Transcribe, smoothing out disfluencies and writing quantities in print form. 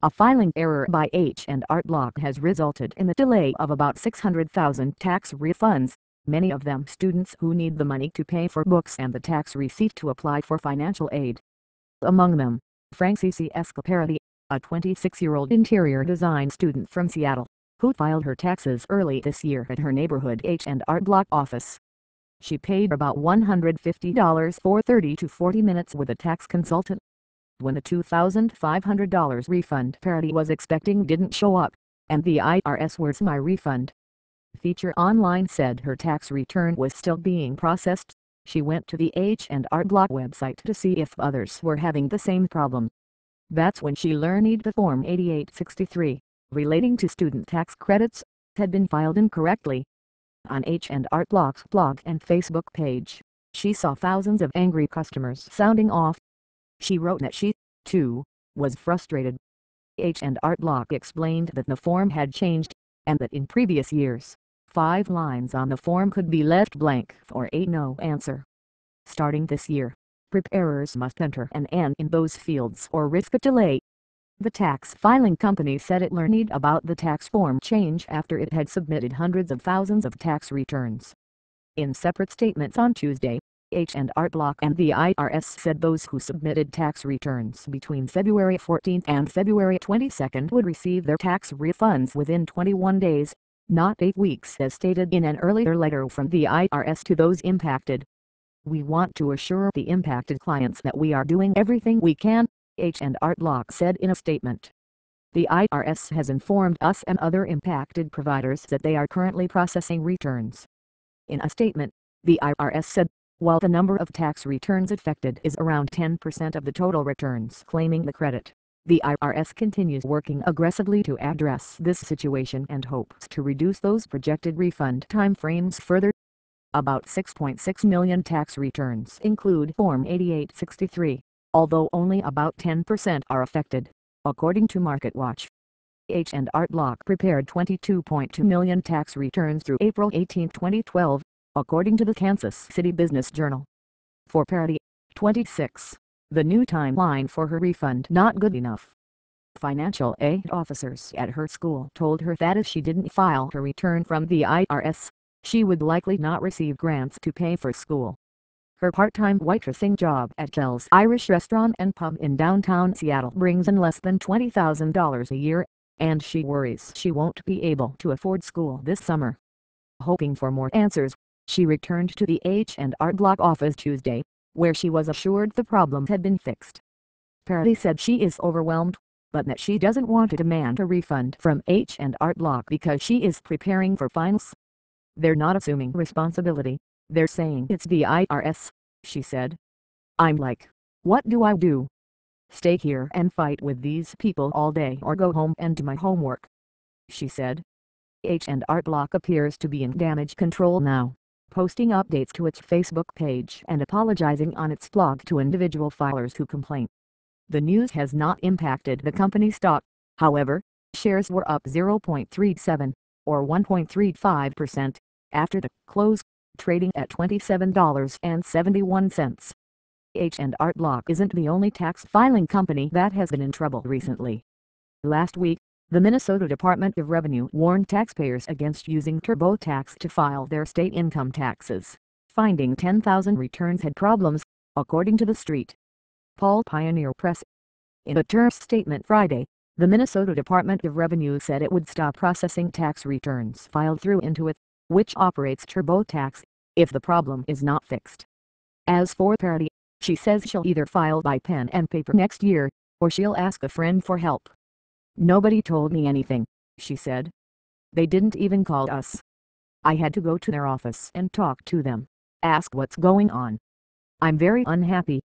A filing error by H&R Block has resulted in the delay of about 600,000 tax refunds, many of them students who need the money to pay for books and the tax receipt to apply for financial aid. Among them, Francisca Escaparati, a 26-year-old interior design student from Seattle, who filed her taxes early this year at her neighborhood H&R Block office. She paid about $150 for 30 to 40 minutes with a tax consultant. When the $2,500 refund Parati was expecting didn't show up, and the IRS "Where's my refund?" feature online said her tax return was still being processed, she went to the H&R Block website to see if others were having the same problem. That's when she learned the Form 8863, relating to student tax credits, had been filed incorrectly. On H&R Block's blog and Facebook page, she saw thousands of angry customers sounding off. She wrote that she, too, was frustrated. H&R Block explained that the form had changed, and that in previous years, 5 lines on the form could be left blank for a no answer. Starting this year, preparers must enter an N in those fields or risk a delay. The tax filing company said it learned about the tax form change after it had submitted hundreds of thousands of tax returns. In separate statements on Tuesday, H&R Block and the IRS said those who submitted tax returns between February 14 and February 22 would receive their tax refunds within 21 days, not 8 weeks as stated in an earlier letter from the IRS to those impacted. "We want to assure the impacted clients that we are doing everything we can," H&R Block said in a statement. The IRS has informed us and other impacted providers that they are currently processing returns. In a statement, the IRS said, while the number of tax returns affected is around 10% of the total returns claiming the credit, the IRS continues working aggressively to address this situation and hopes to reduce those projected refund timeframes further. About 6.6 million tax returns include Form 8863, although only about 10% are affected, according to MarketWatch. H&R Block prepared 22.2 million tax returns through April 18, 2012, according to the Kansas City Business Journal. For Parati, 26, the new timeline for her refund not good enough. Financial aid officers at her school told her that if she didn't file her return from the IRS, she would likely not receive grants to pay for school. Her part-time waitressing job at Kel's Irish Restaurant and Pub in downtown Seattle brings in less than $20,000 a year, and she worries she won't be able to afford school this summer. Hoping for more answers, she returned to the H&R Block office Tuesday, where she was assured the problem had been fixed. Parati said she is overwhelmed, but that she doesn't want to demand a refund from H&R Block because she is preparing for finals. "They're not assuming responsibility, they're saying it's the IRS," she said. "I'm like, what do I do? Stay here and fight with these people all day or go home and do my homework?" she said. H&R Block appears to be in damage control now, posting updates to its Facebook page and apologizing on its blog to individual filers who complain. The news has not impacted the company's stock, however. Shares were up 0.37, or 1.35%, after the close, trading at $27.71. H&R Block isn't the only tax filing company that has been in trouble recently. Last week, the Minnesota Department of Revenue warned taxpayers against using TurboTax to file their state income taxes, finding 10,000 returns had problems, according to The Street. Paul Pioneer Press. In a terse statement Friday, the Minnesota Department of Revenue said it would stop processing tax returns filed through Intuit, which operates TurboTax, if the problem is not fixed. As for Parati, she says she'll either file by pen and paper next year, or she'll ask a friend for help. "Nobody told me anything," she said. "They didn't even call us. I had to go to their office and talk to them, ask what's going on. I'm very unhappy,